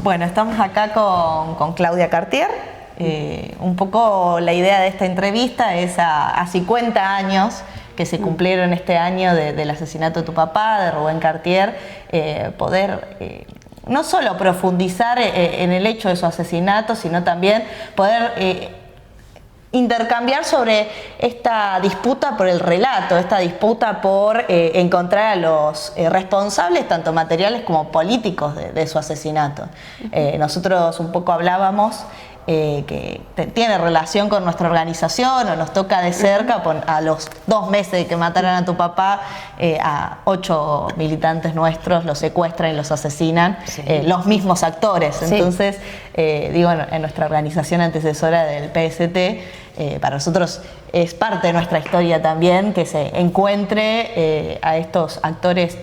Bueno, estamos acá con Claudia Cartier. Un poco la idea de esta entrevista es a 50 años que se cumplieron este año del asesinato de tu papá, de Rubén Cartier, poder no solo profundizar en el hecho de su asesinato, sino también poder intercambiar sobre esta disputa por el relato, esta disputa por encontrar a los responsables, tanto materiales como políticos, de su asesinato. Nosotros un poco hablábamos que tiene relación con nuestra organización, o nos toca de cerca, a los 2 meses de que mataran a tu papá, a 8 militantes nuestros los secuestran y los asesinan, sí. Los mismos actores. Sí. Entonces, digo, en nuestra organización antecesora del PST, para nosotros es parte de nuestra historia también que se encuentre a estos actores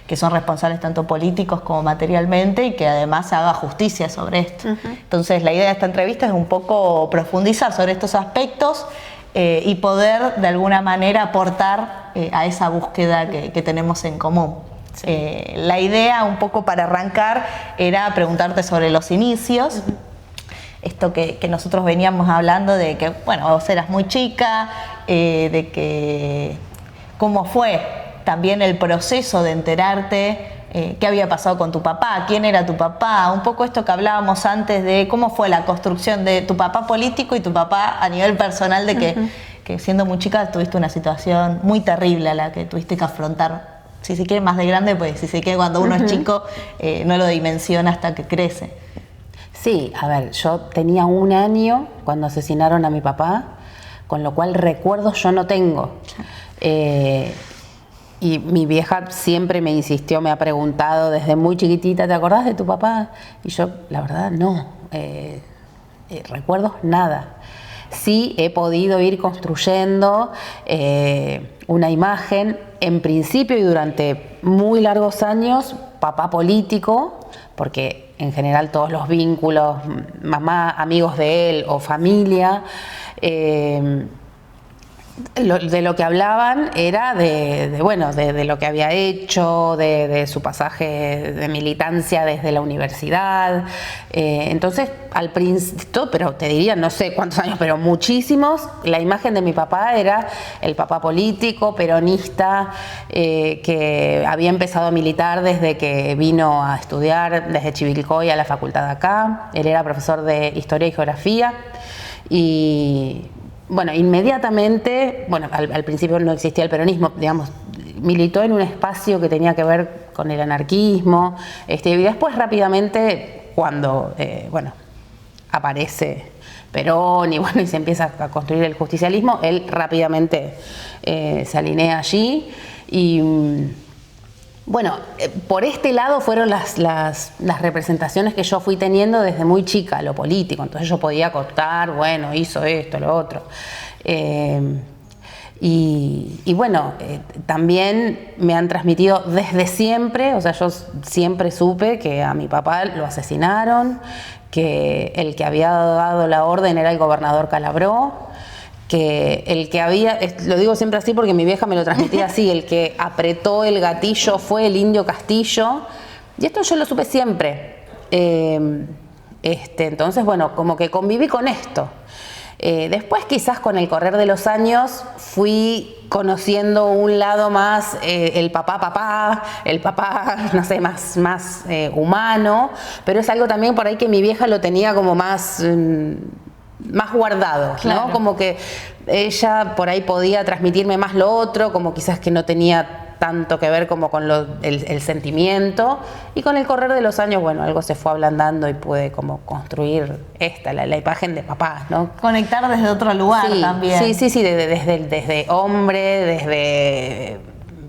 que son responsables tanto políticos como materialmente, y que además se haga justicia sobre esto. Entonces, la idea de esta entrevista es un poco profundizar sobre estos aspectos y poder de alguna manera aportar a esa búsqueda que tenemos en común. Sí. La idea, un poco para arrancar, era preguntarte sobre los inicios. Esto que nosotros veníamos hablando de que, bueno, vos eras muy chica, de que cómo fue también el proceso de enterarte qué había pasado con tu papá, quién era tu papá, un poco esto que hablábamos antes de cómo fue la construcción de tu papá político y tu papá a nivel personal, de que siendo muy chica tuviste una situación muy terrible a la que tuviste que afrontar, si se quiere más de grande, pues si se quiere cuando uno es chico, no lo dimensiona hasta que crece. Sí, a ver, yo tenía 1 año cuando asesinaron a mi papá, con lo cual recuerdos yo no tengo. Y mi vieja siempre me insistió, me ha preguntado desde muy chiquitita, ¿te acordás de tu papá? Y yo, la verdad, no. Recuerdos, nada. Sí he podido ir construyendo una imagen, en principio y durante muy largos años, papá político, porque en general todos los vínculos, mamá, amigos de él o familia, de lo que hablaban era de lo que había hecho, de su pasaje de militancia desde la universidad. Entonces, al principio, pero te diría, no sé cuántos años, pero muchísimos, la imagen de mi papá era el papá político, peronista, que había empezado a militar desde que vino a estudiar desde Chivilcoy a la facultad de acá. Él era profesor de Historia y Geografía y... Bueno, inmediatamente, bueno, al principio no existía el peronismo, digamos, militó en un espacio que tenía que ver con el anarquismo, y después rápidamente, cuando, aparece Perón y se empieza a construir el justicialismo, él rápidamente se alinea allí y... Bueno, por este lado fueron las representaciones que yo fui teniendo desde muy chica, lo político. Entonces yo podía contar, bueno, hizo esto, lo otro. También me han transmitido desde siempre, o sea, yo siempre supe que a mi papá lo asesinaron, que el que había dado la orden era el gobernador Calabró, que el que había, lo digo siempre así porque mi vieja me lo transmitía así, el que apretó el gatillo fue el Indio Castillo, y esto yo lo supe siempre. Entonces, bueno, como que conviví con esto. Después, quizás con el correr de los años, fui conociendo un lado más, el papá, no sé, más humano, pero es algo también por ahí que mi vieja lo tenía como más guardado, claro, ¿no? Como que ella por ahí podía transmitirme más lo otro, como quizás que no tenía tanto que ver como con el sentimiento, y con el correr de los años, bueno, algo se fue ablandando y pude como construir la imagen de papá, ¿no? Conectar desde otro lugar, sí, también. Sí, desde hombre, desde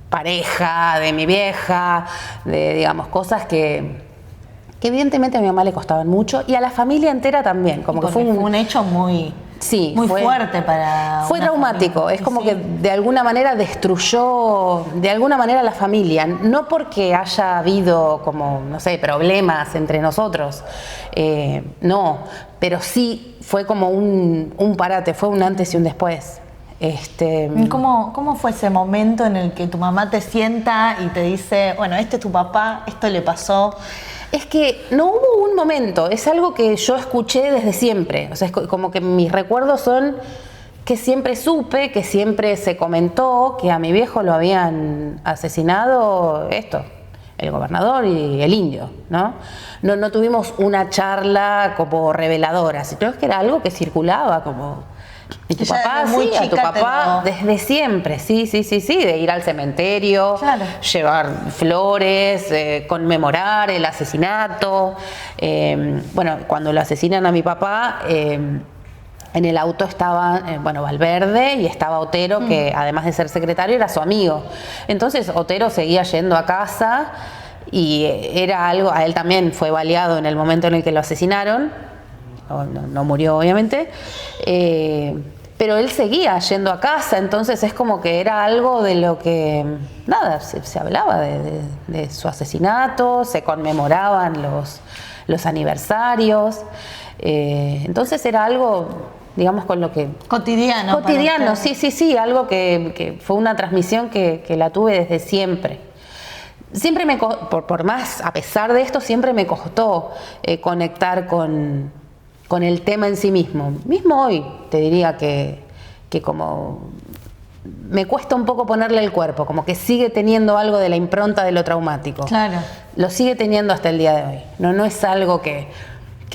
pareja, de mi vieja, de, digamos, cosas que evidentemente a mi mamá le costaban mucho y a la familia entera también, como que fue un hecho muy fuerte para... Fue traumático, familia. Es como que de alguna manera destruyó de alguna manera la familia, no porque haya habido como, no sé, problemas entre nosotros, no, pero sí fue como un parate, fue un antes y un después. ¿Cómo fue ese momento en el que tu mamá te sienta y te dice, bueno, este es tu papá, esto le pasó? Es que no hubo un momento, es algo que yo escuché desde siempre. O sea, es como que mis recuerdos son que siempre supe, que siempre se comentó que a mi viejo lo habían asesinado el gobernador y el indio, ¿no? No tuvimos una charla como reveladora, sino que era algo que circulaba como... Y tu papá, sí, a tu papá desde siempre, sí, de ir al cementerio, claro, llevar flores, conmemorar el asesinato. Bueno, cuando lo asesinan a mi papá, en el auto estaba, Valverde y estaba Otero, que además de ser secretario era su amigo. Entonces Otero seguía yendo a casa y era algo, a él también fue baleado en el momento en el que lo asesinaron. No murió, obviamente, pero él seguía yendo a casa, entonces es como que era algo de lo que, se hablaba de su asesinato, se conmemoraban los aniversarios, entonces era algo, digamos, con lo que... Cotidiano, sí, algo que fue una transmisión que la tuve desde siempre. Siempre por más, a pesar de esto, siempre me costó conectar con el tema en sí mismo. Mismo hoy te diría que como me cuesta un poco ponerle el cuerpo, como que sigue teniendo algo de la impronta de lo traumático. Claro. Lo sigue teniendo hasta el día de hoy. No es algo que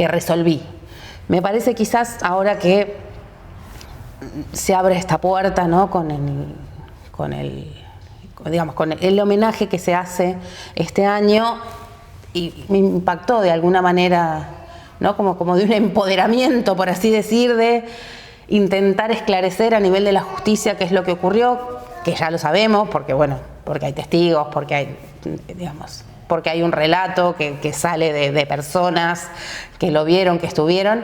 resolví. Me parece quizás ahora que se abre esta puerta, ¿no? con el homenaje que se hace este año, y me impactó de alguna manera, ¿no? Como de un empoderamiento, por así decir, de intentar esclarecer a nivel de la justicia qué es lo que ocurrió, que ya lo sabemos, porque hay testigos, porque hay un relato que sale de personas que lo vieron, que estuvieron,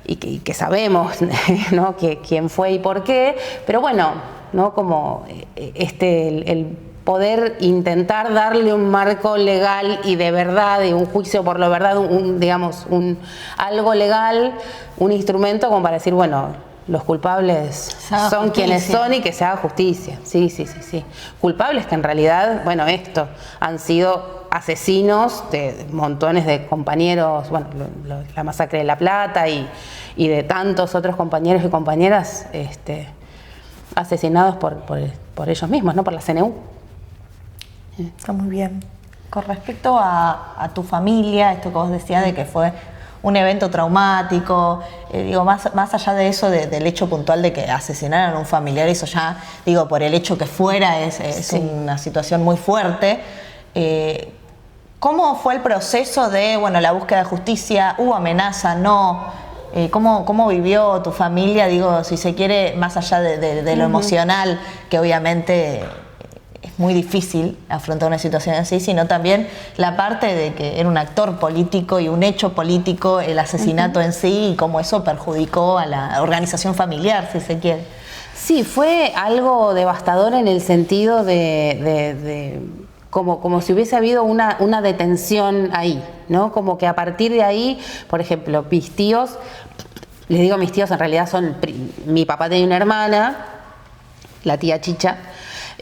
y que sabemos, ¿no? quién fue y por qué, pero ¿no? Como el poder intentar darle un marco legal y de verdad, y un juicio por lo verdad, algo legal, un instrumento como para decir, los culpables son quienes son y que se haga justicia. Sí. Culpables que en realidad, han sido asesinos de montones de compañeros, la masacre de La Plata y de tantos otros compañeros y compañeras asesinados por ellos mismos, ¿no? Por la CNU. Está muy bien. Con respecto a tu familia, esto que vos decías de que fue un evento traumático, más allá de eso, del hecho puntual de que asesinaran a un familiar, eso ya, por el hecho que fuera, es sí, una situación muy fuerte. ¿Cómo fue el proceso de, la búsqueda de justicia? ¿Hubo amenaza? ¿No? ¿Cómo vivió tu familia, si se quiere, más allá de lo emocional, que obviamente es muy difícil afrontar una situación así, sino también la parte de que era un actor político y un hecho político, el asesinato en sí, y cómo eso perjudicó a la organización familiar, si se quiere? Sí, fue algo devastador en el sentido de como si hubiese habido una detención ahí, ¿no? Como que a partir de ahí, por ejemplo, mis tíos, les digo mis tíos, en realidad son, mi papá tenía una hermana, la tía Chicha,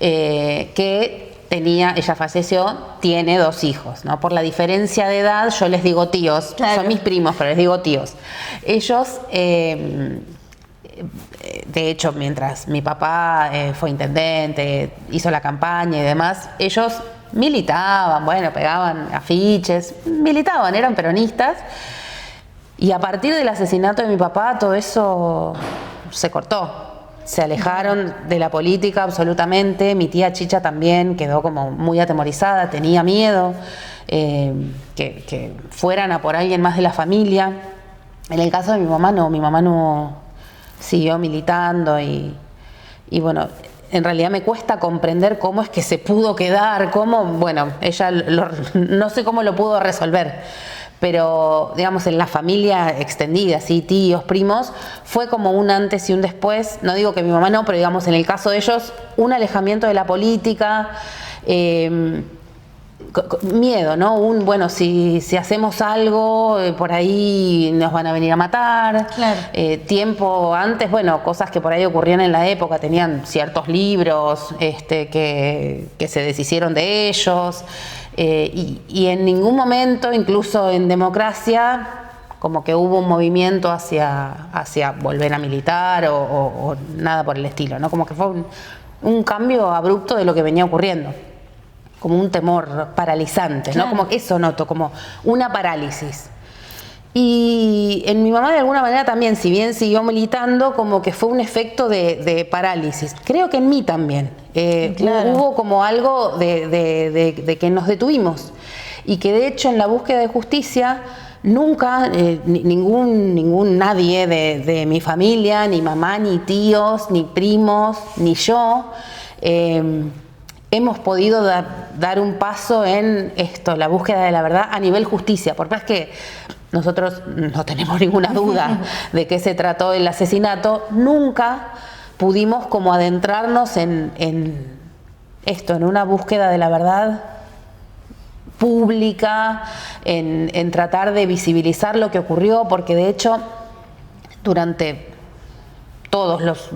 que ella falleció, tiene 2 hijos, ¿no? Por la diferencia de edad, yo les digo tíos, claro, son mis primos, pero les digo tíos. Ellos, de hecho, mientras mi papá fue intendente, hizo la campaña y demás, ellos militaban, pegaban afiches, militaban, eran peronistas, y a partir del asesinato de mi papá todo eso se cortó. Se alejaron de la política absolutamente. Mi tía Chicha también quedó como muy atemorizada, tenía miedo que fueran a por alguien más de la familia. En el caso de mi mamá no siguió militando y en realidad me cuesta comprender cómo es que se pudo quedar, ella no sé cómo lo pudo resolver. Pero, en la familia extendida, ¿sí? Tíos, primos, fue como un antes y un después. No digo que mi mamá no, pero en el caso de ellos, un alejamiento de la política, miedo, ¿no? Bueno, si hacemos algo, por ahí nos van a venir a matar. Claro. Tiempo antes, bueno, cosas que por ahí ocurrían en la época, tenían ciertos libros que se deshicieron de ellos. Y en ningún momento, incluso en democracia, como que hubo un movimiento hacia volver a militar o nada por el estilo, ¿no? Como que fue un cambio abrupto de lo que venía ocurriendo. Como un temor paralizante, ¿no? Claro. Como eso noto, como una parálisis. Y en mi mamá de alguna manera también, si bien siguió militando, como que fue un efecto de parálisis. Creo que en mí también. Claro. Hubo como algo de que nos detuvimos. Y que de hecho en la búsqueda de justicia nunca nadie de mi familia, ni mamá, ni tíos, ni primos, ni yo, hemos podido dar un paso en esto, la búsqueda de la verdad a nivel justicia. Por más que nosotros no tenemos ninguna duda de qué se trató el asesinato, nunca pudimos como adentrarnos en esto, en una búsqueda de la verdad pública, en tratar de visibilizar lo que ocurrió, porque de hecho durante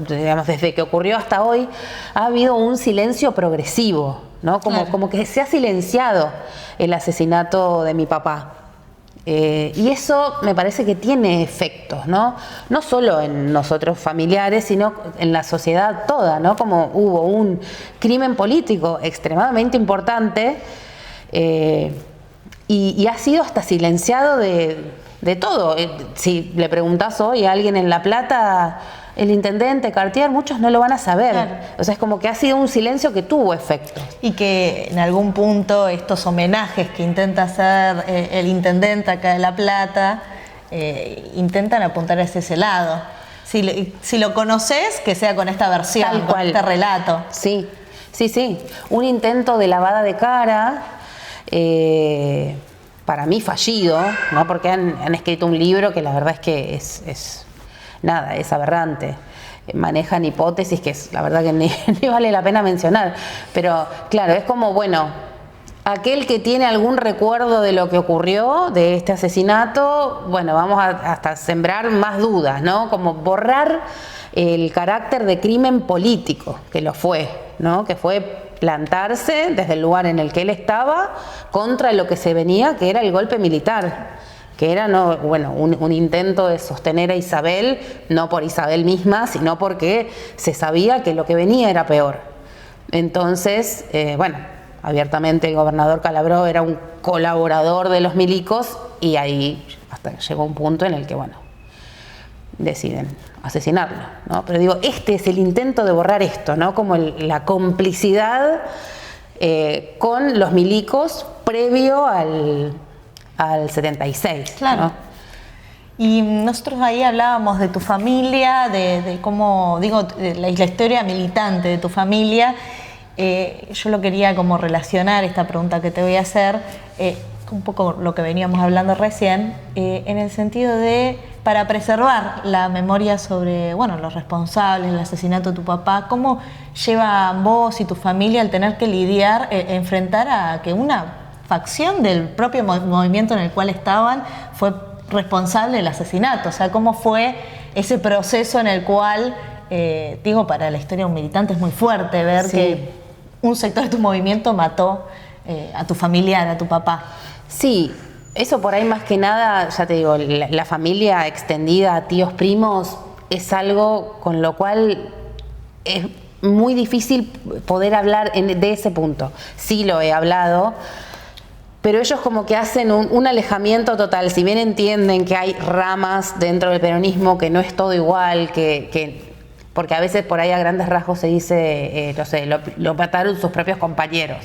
digamos, desde que ocurrió hasta hoy, ha habido un silencio progresivo, ¿no? Como que se ha silenciado el asesinato de mi papá. Y eso me parece que tiene efectos, ¿no? No solo en nosotros familiares, sino en la sociedad toda, ¿no? Como hubo un crimen político extremadamente importante y ha sido hasta silenciado de todo. Si le preguntás hoy a alguien en La Plata, el intendente Cartier, muchos no lo van a saber. Claro. O sea, es como que ha sido un silencio que tuvo efecto. Y que en algún punto estos homenajes que intenta hacer el intendente acá de La Plata intentan apuntar hacia ese lado. Si lo conoces, que sea con esta versión, Tal con cual. este relato. Sí. Un intento de lavada de cara, para mí fallido, ¿no? Porque han escrito un libro que la verdad es que es aberrante. Manejan hipótesis que la verdad que ni vale la pena mencionar. Pero claro, es como, bueno, aquel que tiene algún recuerdo de lo que ocurrió, de este asesinato, bueno, vamos hasta sembrar más dudas, ¿no? Como borrar el carácter de crimen político, que lo fue, ¿no? Que fue plantarse desde el lugar en el que él estaba contra lo que se venía, que era el golpe militar. Que era un intento de sostener a Isabel, no por Isabel misma, sino porque se sabía que lo que venía era peor. Entonces, abiertamente el gobernador Calabró era un colaborador de los milicos y ahí hasta llegó un punto en el que, deciden asesinarlo, ¿no? Pero digo, este es el intento de borrar esto, ¿no? Como la complicidad con los milicos previo al 76. Claro. ¿No? Y nosotros ahí hablábamos de tu familia, de cómo, de la historia militante de tu familia. Yo lo quería como relacionar, esta pregunta que te voy a hacer, un poco lo que veníamos hablando recién, en el sentido de, para preservar la memoria sobre, los responsables del asesinato de tu papá, ¿cómo lleva vos y tu familia al tener que lidiar, enfrentar a que una facción del propio movimiento en el cual estaban fue responsable del asesinato? O sea, ¿cómo fue ese proceso en el cual, para la historia de un militante es muy fuerte ver que un sector de tu movimiento mató a tu familiar, a tu papá? Sí, eso por ahí más que nada, ya te digo, la familia extendida, tíos, primos, es algo con lo cual es muy difícil poder hablar de ese punto. Sí lo he hablado, pero ellos como que hacen un alejamiento total. Si bien entienden que hay ramas dentro del peronismo, que no es todo igual, porque a veces por ahí a grandes rasgos se dice, lo mataron sus propios compañeros.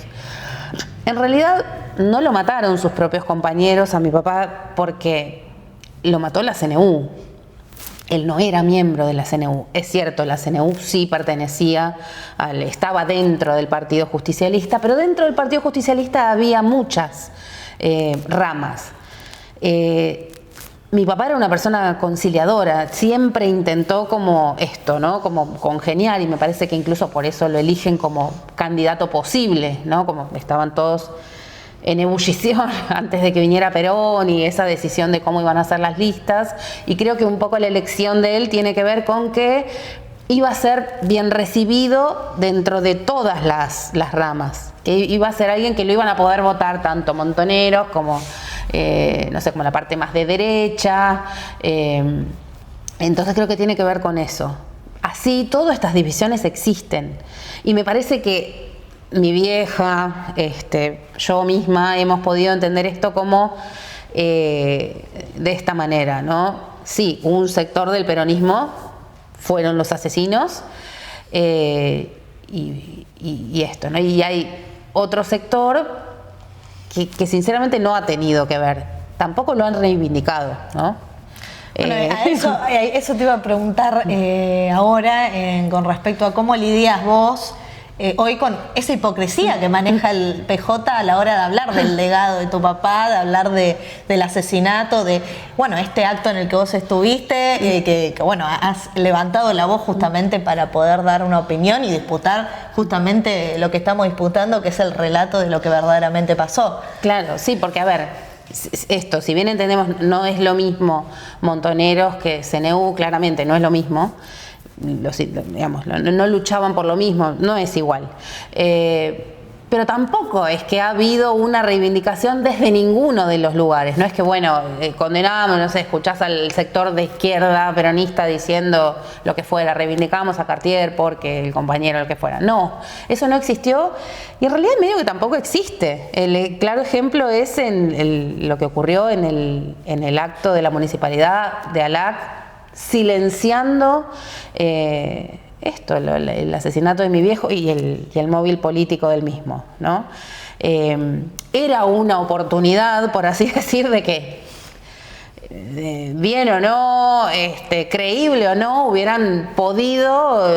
En realidad no lo mataron sus propios compañeros a mi papá porque lo mató la CNU. Él no era miembro de la CNU. Es cierto, la CNU sí estaba dentro del Partido Justicialista, pero dentro del Partido Justicialista había muchas ramas. Mi papá era una persona conciliadora, siempre intentó como esto, ¿no? Como congeniar, y me parece que incluso por eso lo eligen como candidato posible, ¿no? Como estaban todos en ebullición antes de que viniera Perón y esa decisión de cómo iban a ser las listas, y creo que un poco la elección de él tiene que ver con que iba a ser bien recibido dentro de todas las ramas, que iba a ser alguien que lo iban a poder votar tanto montoneros como, no sé, como la parte más de derecha, entonces creo que tiene que ver con eso. Así, todas estas divisiones existen, y me parece que mi vieja, yo misma hemos podido entender esto como de esta manera, ¿no? Sí, un sector del peronismo fueron los asesinos, y esto, ¿no? Y hay otro sector que sinceramente no ha tenido que ver, tampoco lo han reivindicado, ¿no? Bueno, a eso te iba a preguntar ahora con respecto a cómo lidias vos hoy con esa hipocresía que maneja el PJ a la hora de hablar del legado de tu papá, de hablar del asesinato, de este acto en el que vos estuviste, que has levantado la voz justamente para poder dar una opinión y disputar justamente lo que estamos disputando, que es el relato de lo que verdaderamente pasó. Claro, sí, porque a ver, esto, si bien entendemos, no es lo mismo Montoneros que CNU, claramente no es lo mismo, no luchaban por lo mismo, no es igual. Pero tampoco es que ha habido una reivindicación desde ninguno de los lugares. No es que, condenamos, no sé, escuchás al sector de izquierda peronista diciendo lo que fuera, reivindicamos a Cartier porque el compañero, lo que fuera. No, eso no existió, y en realidad medio que tampoco existe. El claro ejemplo es lo que ocurrió en el acto de la municipalidad de Alac, silenciando el asesinato de mi viejo y el móvil político del mismo, ¿no? Era una oportunidad, por así decir, de que, bien o no, creíble o no, hubieran podido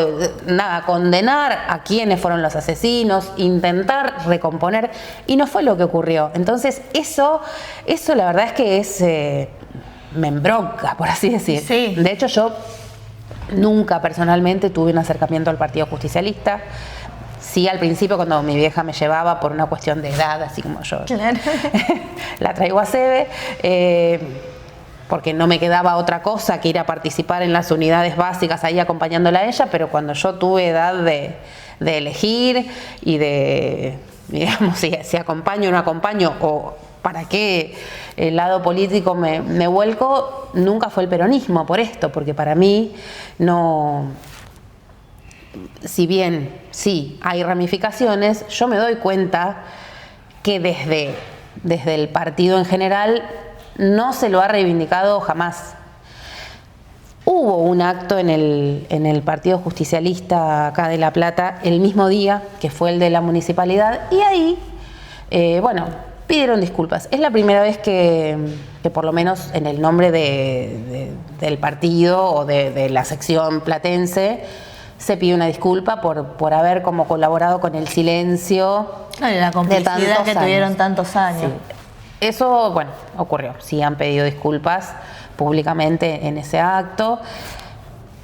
condenar a quienes fueron los asesinos, intentar recomponer, y no fue lo que ocurrió. Entonces eso la verdad es que me embronca, por así decir. Sí. De hecho, yo nunca personalmente tuve un acercamiento al Partido Justicialista. Sí, al principio, cuando mi vieja me llevaba por una cuestión de edad, así como yo claro. la traigo a Sebe, porque no me quedaba otra cosa que ir a participar en las unidades básicas ahí acompañándola a ella, pero cuando yo tuve edad de elegir y de, digamos, si acompaño o no acompaño, o para qué el lado político me vuelco, nunca fue el peronismo por esto, porque para mí no, si bien sí hay ramificaciones, yo me doy cuenta que desde el partido en general no se lo ha reivindicado jamás. Hubo un acto en el Partido Justicialista acá de La Plata el mismo día, que fue el de la municipalidad, y ahí, pidieron disculpas. Es la primera vez que por lo menos en el nombre del partido o de la sección platense se pide una disculpa por haber como colaborado con el silencio y la complicidad que tuvieron tantos años. Sí. Eso, ocurrió. Sí han pedido disculpas públicamente en ese acto.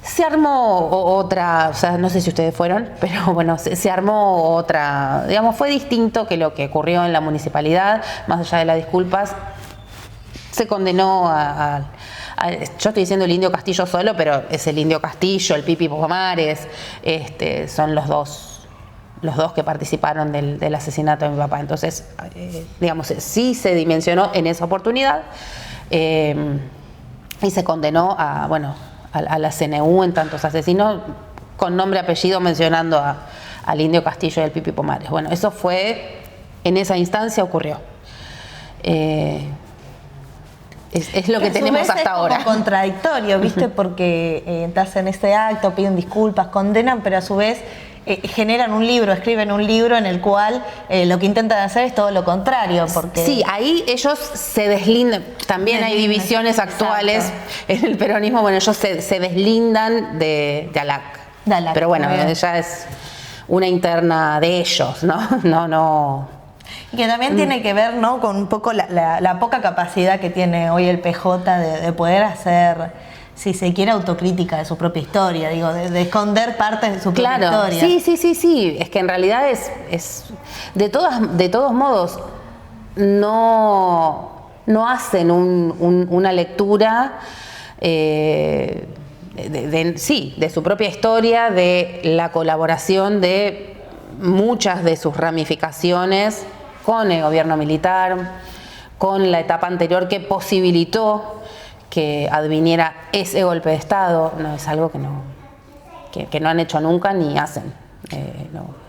Se armó otra, no sé si ustedes fueron, pero se armó otra, digamos, fue distinto que lo que ocurrió en la municipalidad, más allá de las disculpas. Se condenó yo estoy diciendo el Indio Castillo solo, pero es el Indio Castillo, el Pipi Pomares, son los dos que participaron del asesinato de mi papá. Entonces, digamos, sí se dimensionó en esa oportunidad, y se condenó a la CNU en tantos asesinos, con nombre y apellido mencionando al Indio Castillo y al Pipi Pomares. Eso fue, en esa instancia ocurrió. Es lo que tenemos hasta ahora. Es como contradictorio, ¿viste? Porque estás en este acto, piden disculpas, condenan, pero a su vez generan un libro, escriben un libro en el cual lo que intentan hacer es todo lo contrario. Porque sí, ahí ellos se deslindan. También hay divisiones actuales. Exacto. En el peronismo. Ellos se deslindan de Alac. Pero ya es una interna de ellos, ¿no? No. Y que también tiene que ver, ¿no?, con un poco la poca capacidad que tiene hoy el PJ de poder hacer, si se quiere, autocrítica de su propia historia, de esconder partes de su propia historia. Sí. Es que en realidad es de todos modos, no hacen una lectura de su propia historia, de la colaboración de muchas de sus ramificaciones con el gobierno militar, con la etapa anterior que posibilitó que adviniera ese golpe de Estado. No es algo que no han hecho nunca ni hacen. No.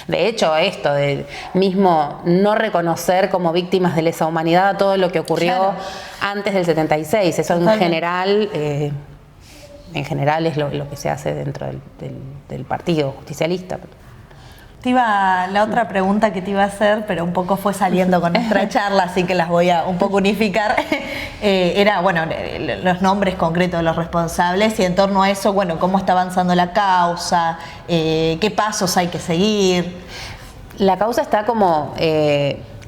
De hecho, esto de mismo no reconocer como víctimas de lesa humanidad todo lo que ocurrió antes del 76, eso en general es lo que se hace dentro del partido justicialista. La otra pregunta que te iba a hacer, pero un poco fue saliendo con nuestra charla, así que las voy a un poco unificar, era, los nombres concretos de los responsables y en torno a eso, cómo está avanzando la causa, qué pasos hay que seguir. La causa está como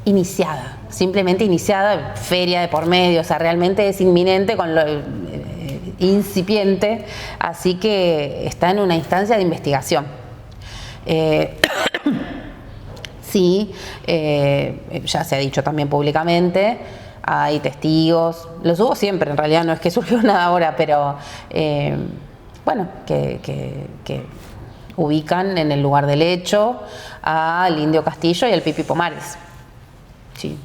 iniciada, simplemente iniciada, feria de por medio, o sea, realmente es inminente con lo incipiente, así que está en una instancia de investigación. Sí, ya se ha dicho también públicamente, hay testigos, los hubo siempre, en realidad no es que surgió nada ahora, pero que ubican en el lugar del hecho al Indio Castillo y al Pipi Pomares. Sí,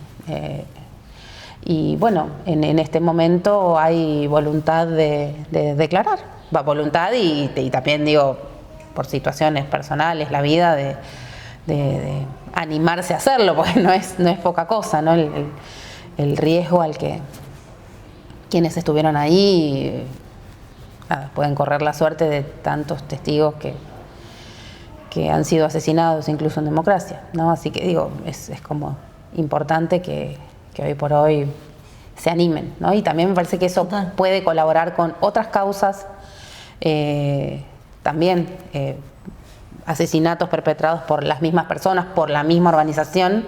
y en este momento hay voluntad de declarar, voluntad y también digo, por situaciones personales, la vida de animarse a hacerlo, porque no es poca cosa, ¿no? El riesgo al que quienes estuvieron ahí pueden correr la suerte de tantos testigos que han sido asesinados incluso en democracia, ¿no? Así que digo, es como importante que hoy por hoy se animen, ¿no? Y también me parece que eso puede colaborar con otras causas, también asesinatos perpetrados por las mismas personas, por la misma organización,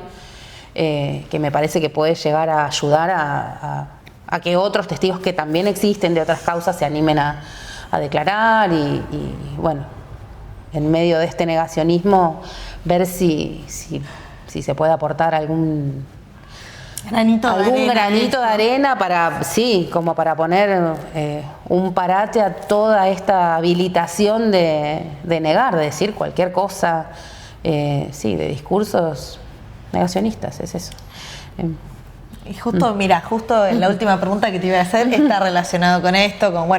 que me parece que puede llegar a ayudar a que otros testigos que también existen de otras causas se animen a declarar y en medio de este negacionismo ver si se puede aportar algún granito de arena como para poner un parate a toda esta habilitación de negar, de decir cualquier cosa, de discursos negacionistas, es eso. Y justo en la última pregunta que te iba a hacer está relacionado con esto, con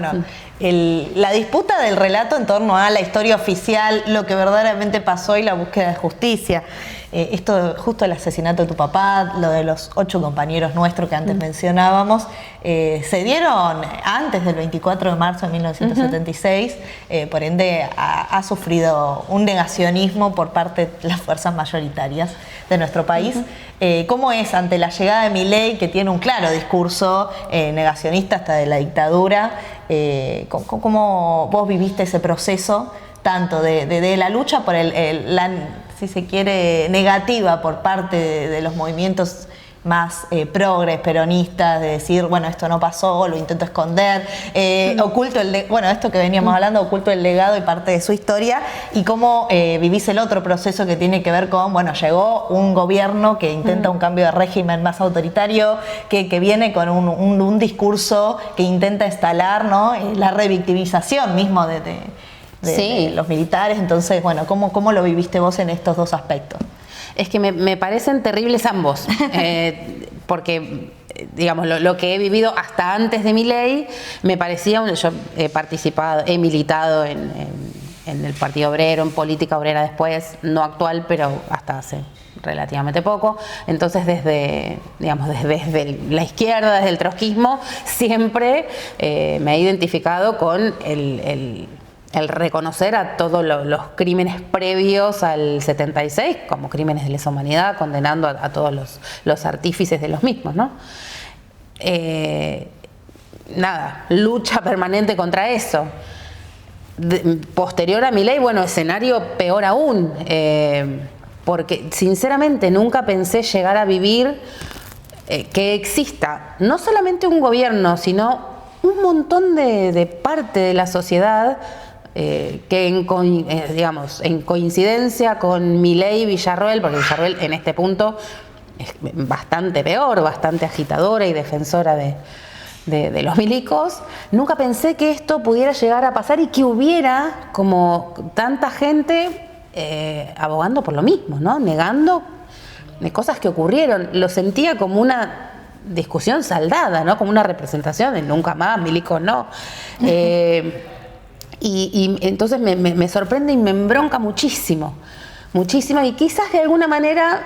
la disputa del relato en torno a la historia oficial, lo que verdaderamente pasó y la búsqueda de justicia. Esto, justo el asesinato de tu papá, lo de los 8 compañeros nuestros que antes mencionábamos, se dieron antes del 24 de marzo de 1976, por ende ha sufrido un negacionismo por parte de las fuerzas mayoritarias de nuestro país. ¿Cómo es ante la llegada de Milei, que tiene un claro discurso negacionista hasta de la dictadura? ¿Cómo vos viviste ese proceso, tanto de la lucha por la, si se quiere, negativa por parte de los movimientos más progres, peronistas, de decir, esto no pasó, lo intento esconder, oculto esto que veníamos hablando, oculto el legado y parte de su historia, y cómo vivís el otro proceso que tiene que ver con, llegó un gobierno que intenta un cambio de régimen más autoritario, que viene con un discurso que intenta instalar, ¿no?, la revictimización mismo de los militares. Entonces, ¿cómo lo viviste vos en estos dos aspectos? Es que me parecen terribles ambos, porque, digamos, lo que he vivido hasta antes de Milei me parecía, yo he militado en el Partido Obrero, en política obrera después, no actual, pero hasta hace relativamente poco. Entonces, desde la izquierda, desde el trotskismo, siempre me he identificado con el reconocer a todos los crímenes previos al 76 como crímenes de lesa humanidad, condenando a todos los artífices de los mismos, ¿no? Lucha permanente contra eso. Posterior a Milei, escenario peor aún, porque sinceramente nunca pensé llegar a vivir que exista no solamente un gobierno, sino un montón de parte de la sociedad que en coincidencia con Milei y Villarroel, porque Villarroel en este punto es bastante peor, bastante agitadora y defensora de los milicos, nunca pensé que esto pudiera llegar a pasar y que hubiera como tanta gente abogando por lo mismo, ¿no? Negando de cosas que ocurrieron. Lo sentía como una discusión saldada, ¿no? Como una representación de nunca más, milicos no. Y entonces me sorprende y me embronca muchísimo, muchísimo, y quizás de alguna manera,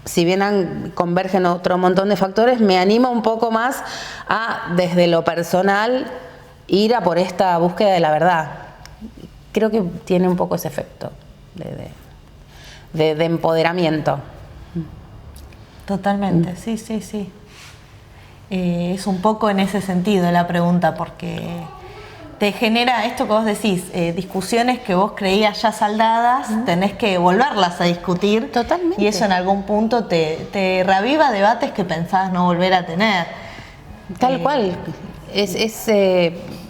si bien convergen otro montón de factores, me anima un poco más a, desde lo personal, ir a por esta búsqueda de la verdad. Creo que tiene un poco ese efecto de empoderamiento. Totalmente, sí. Es un poco en ese sentido la pregunta, porque te genera esto que vos decís, discusiones que vos creías ya saldadas, tenés que volverlas a discutir. Totalmente. Y eso en algún punto te reaviva debates que pensabas no volver a tener. Tal cual.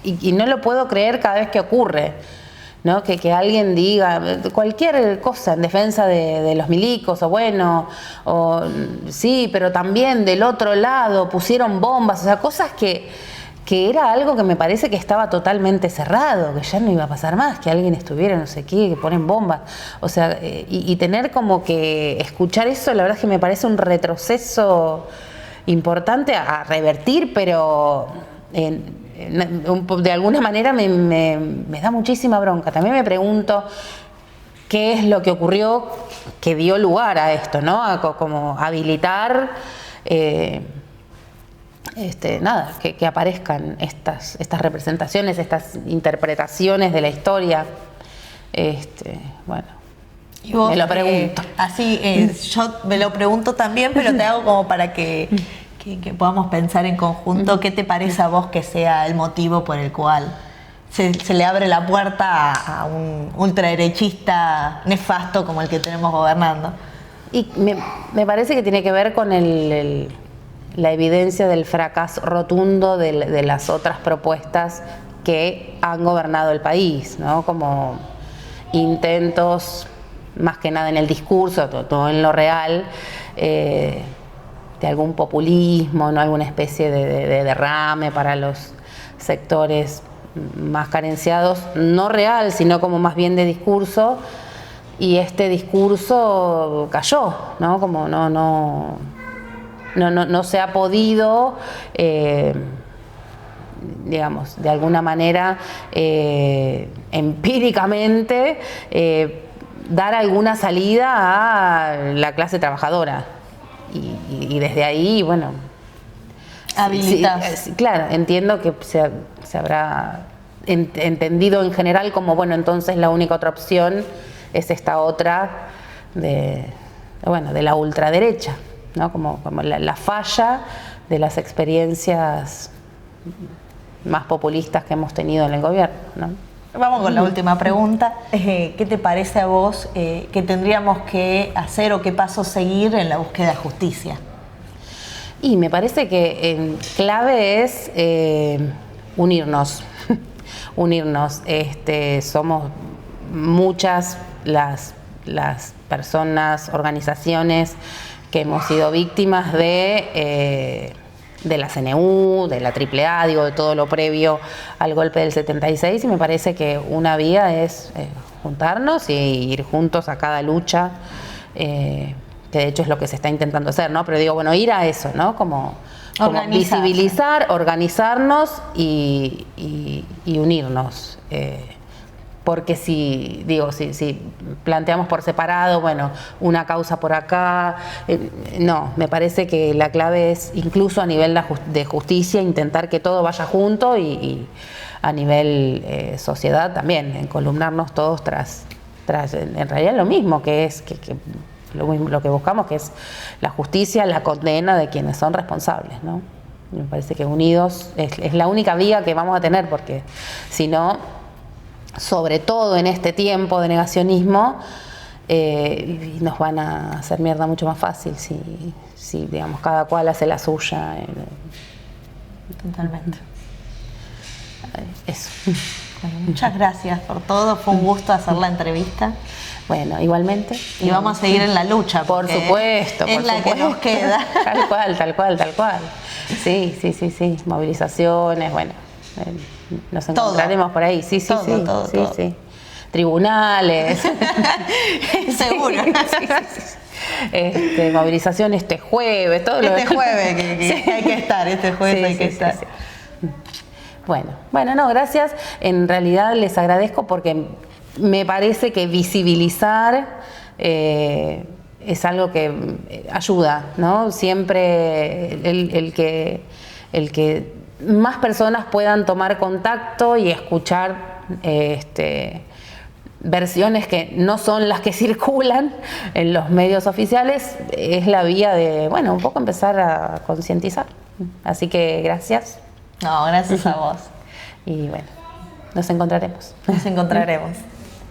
Y no lo puedo creer cada vez que ocurre, ¿no? Que alguien diga cualquier cosa en defensa de los milicos, o sí, pero también del otro lado pusieron bombas, o sea, cosas que era algo que me parece que estaba totalmente cerrado, que ya no iba a pasar más, que alguien estuviera no sé qué, que ponen bombas. O sea, y tener como que escuchar eso, la verdad es que me parece un retroceso importante a revertir, pero de alguna manera me da muchísima bronca. También me pregunto qué es lo que ocurrió que dio lugar a esto, ¿no? A como habilitar... que aparezcan estas representaciones, estas interpretaciones de la historia. Bueno, y vos, me lo pregunto. Yo me lo pregunto también, pero te hago como para que podamos pensar en conjunto. ¿Qué te parece a vos que sea el motivo por el cual se le abre la puerta a un ultraderechista nefasto como el que tenemos gobernando? Y me parece que tiene que ver con la evidencia del fracaso rotundo de las otras propuestas que han gobernado el país, ¿no? Como intentos, más que nada en el discurso, todo en lo real, de algún populismo, ¿no? Alguna especie de derrame para los sectores más carenciados, no real, sino como más bien de discurso, y este discurso cayó, ¿no? Como no se ha podido, digamos, de alguna manera, empíricamente, dar alguna salida a la clase trabajadora. Y desde ahí, bueno... Habilitas. Sí, claro, entiendo que se habrá entendido en general como, bueno, entonces la única otra opción es esta otra de la ultraderecha, ¿no? Como la falla de las experiencias más populistas que hemos tenido en el gobierno, ¿no? Vamos con la última pregunta. ¿Qué te parece a vos que tendríamos que hacer o qué pasos seguir en la búsqueda de justicia? Y me parece que clave es unirnos. Unirnos. Somos muchas las personas, organizaciones que hemos sido víctimas de la CNU, de la AAA, de todo lo previo al golpe del 76, y me parece que una vía es juntarnos y ir juntos a cada lucha, que de hecho es lo que se está intentando hacer, ¿no? Pero digo, ir a eso, ¿no? Como visibilizar, organizarnos y unirnos. Porque si planteamos por separado, una causa por acá, no, me parece que la clave es, incluso a nivel de justicia, intentar que todo vaya junto y a nivel sociedad también, encolumnarnos todos tras en realidad lo mismo, que es lo que buscamos, que es la justicia, la condena de quienes son responsables, ¿no? Me parece que unidos es la única vía que vamos a tener, porque si no, sobre todo en este tiempo de negacionismo, nos van a hacer mierda mucho más fácil si digamos, cada cual hace la suya. Totalmente. Eso. Bueno, muchas gracias por todo, fue un gusto hacer la entrevista. Bueno, igualmente. Y vamos a seguir en la lucha. Por supuesto, es la que nos queda. Tal cual. Sí. Movilizaciones, bueno, nos encontraremos por ahí. Sí. Tribunales. Seguro. Sí. Movilización este jueves, todo lo jueves que hay que estar, este jueves hay que estar. Sí. Bueno, no, gracias. En realidad les agradezco porque me parece que visibilizar es algo que ayuda, ¿no? Siempre el que más personas puedan tomar contacto y escuchar versiones que no son las que circulan en los medios oficiales es la vía de, bueno, un poco empezar a concientizar. Así que gracias. No, gracias a vos. Y bueno, nos encontraremos. Nos encontraremos.